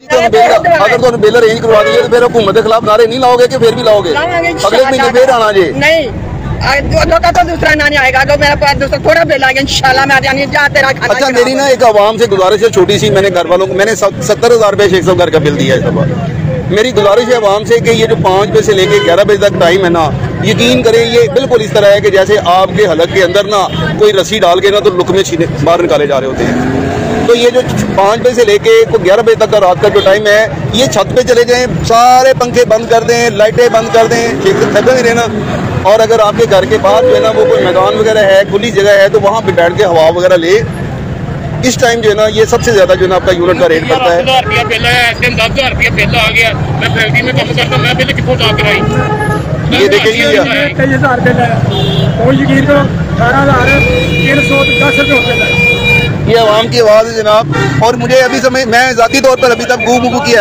अगर तुम bill arrange करवा दीजिए तो फिर हुकूमत के खिलाफ नारे नहीं लाओगे कि फिर भी लाओगे? अगले महीने फिर आना जी? नहीं, तो दूसरा ना नहीं आएगा, तो मेरे पास दूसरा थोड़ा बिल आएगा इंशाल्लाह। मैं तेरा खाना। अच्छा, मेरी ना एक आवाम से गुजारिश है छोटी सी, मैंने घर वालों को मैंने 70,000 रुपये 600 घर का बिल दिया है सब। मेरी गुजारिश है आवाम से कि ये जो 5 बजे से लेके 11 बजे तक टाइम है ना, यकीन करें ये बिल्कुल इस तरह है कि जैसे आपके हलक के अंदर ना कोई रस्सी डाल के ना तो लुकमे छीने बाहर निकाले जा रहे होते हैं। तो ये जो 5 बजे से लेके 11 बजे तक का रात का जो टाइम है, ये छत पे चले जाएं, सारे पंखे बंद कर दें, लाइटें बंद कर दें, थके में रहना। और अगर आपके घर के बाहर जो है ना वो कोई मैदान वगैरह है, खुली जगह है, तो वहाँ पे बैठ के हवा वगैरह ले। इस टाइम जो है ना ये सबसे ज्यादा जो है ना आपका यूनिट का रेट पड़ता है। 10,000 रुपया बिल है, 10,000 रुपया बिल आ गया। मैं फैक्ट्री में काम करता हूं, मैं बिल कितों ला कराई? ये देखिए ये 23,000 बिल है, कोई यकीन करो 18,310 रुपये ये आवाम की आवाज़ है जनाब। और मुझे अभी समय मैं ज़ाती तौर पर अभी तक गू की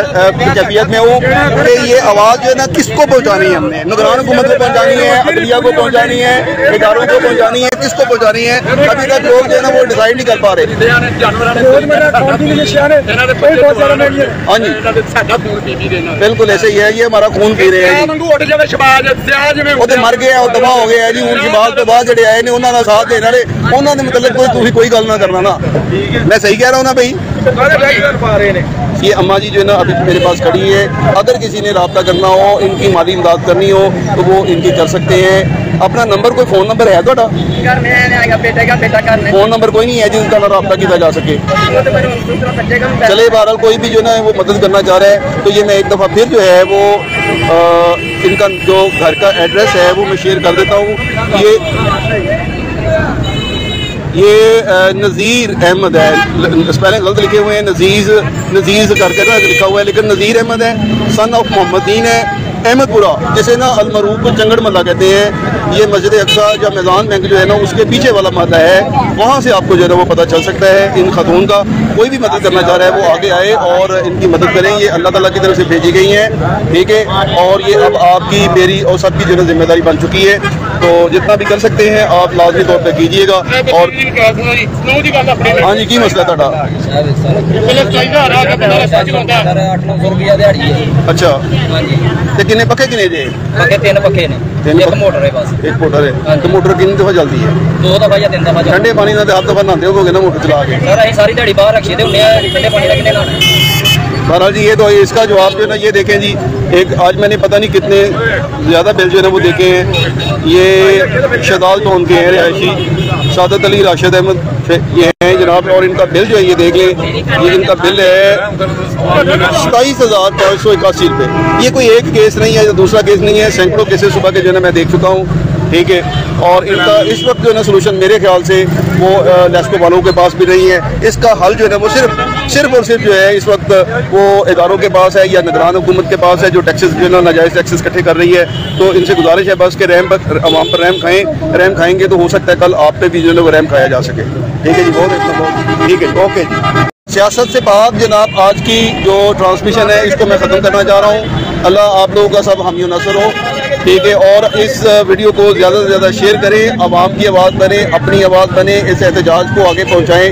कैफियत में हूँ कि ये आवाज़ जो है ना किसको पहुँचानी है, हमने निगरान हुकूमत को पहुँचानी है, अदलिया को पहुँचानी है, इदारों को पहुँचानी है, किसको पहुँचानी है? अभी तक लोग जो है ना वो डिसाइड नहीं कर पा रहे। हाँ जी बिल्कुल ऐसे ही है, ये हमारा खून पी रहे हैं। वो तो मर गया, दबा हो गया है जी। उनकी बात तो बाद जड़े आए ने उन्होंने साथ देने वाले उन्होंने मतलब कोई गल ना करना ना। मैं सही कह रहा हूँ ना भाई? ये अम्मा जी जो है ना अभी मेरे पास खड़ी है, अगर किसी ने रब्ता करना हो, इनकी माली इमदाद करनी हो तो वो इनकी कर सकते हैं। अपना नंबर कोई फ़ोन नंबर है थोड़ा? फ़ोन नंबर कोई नहीं है जिसका रब्ता किया जा सके? चले बहरहाल कोई भी जो है ना वो मदद करना चाह रहा है तो ये मैं एक दफ़ा फिर जो है वो इनका जो घर का एड्रेस है वो मैं शेयर कर देता हूँ। ये नज़ीर अहमद है, पहले गलत लिखे हुए हैं, नज़ीज़ करके ना लिखा हुआ है, लेकिन नज़ीर अहमद है, सन ऑफ मोहम्मदीन है, अहमदपुरा जैसे ना अलमरूफ को चंगड़ महल्ला कहते हैं। ये मस्जिद अक्सा या मैदान बैंक जो है ना उसके पीछे वाला महल्ला है, वहाँ से आपको जो है ना वो पता चल सकता है। इन खातून का कोई भी मदद करना चाह रहा है वो आगे आए और इनकी मदद करें। ये अल्लाह ताला की तरफ से भेजी गई हैं, ठीक है। और ये अब आपकी मेरी और सबकी जो है जिम्मेदारी बन चुकी है, तो जितना भी कर सकते हैं आप लाजमी तौर पर कीजिएगा। और हाँ जी की मसला था? अच्छा किन्ने पक्के किन्ने जे? पक्के 3 पक्के ने, एक मोटर है बस। एक मोटर है तो मोटर कितनी दफा चलती है? 2 दफा या 3 दफा। ठंडे पानी ना हर दफा नहाते होगे ना मोटर चला के? सर अभी सारी दिहाड़ी बाहर रखी थे उन्हें ठंडे पानी का कितने नहाना है? बहरहाल जी ये तो इसका जवाब जो है ना ये देखें जी, एक आज मैंने पता नहीं कितने ज़्यादा बिल जो है ना वो देखे हैं। ये शदाल टोन के हैं रिहायशी, सादत अली राशिद अहमद ये हैं जनाब। और इनका बिल जो है ये देख लें, ये इनका बिल है 27,581 रुपये। ये कोई एक केस नहीं है या दूसरा केस नहीं है, सैकड़ों केसेस सुबह के जो है ना मैं देख चुका हूँ, ठीक है। और इनका इस वक्त जो है ना सोल्यूशन मेरे ख्याल से वो लेस्को वालों के पास भी नहीं है। इसका हल जो है ना वो सिर्फ और सिर्फ जो है इस वक्त वो इदारों के पास है या निगरान हुकूमत के पास है जो टैक्सेस जो है ना नाजायज़ टैक्सेस इकट्ठे कर रही है। तो इनसे गुजारिश है बस के अवाम पर रहम खाएँ। रहम खाएंगे तो हो सकता है कल आप पे भी जो है वो रहम खाया जा सके। ठीक है जी, बहुत ठीक है, ओके जी। सियासत से पाक जनाब आज की जो ट्रांसमिशन है इसको मैं ख़त्म करना चाह रहा हूँ। अल्लाह आप लोगों का सब हामी नसर हो, ठीक है। और इस वीडियो को ज़्यादा से ज़्यादा शेयर करें, आवाम की आवाज़ बने, अपनी आवाज़ बने, इस एहतजाज को आगे पहुँचाएँ।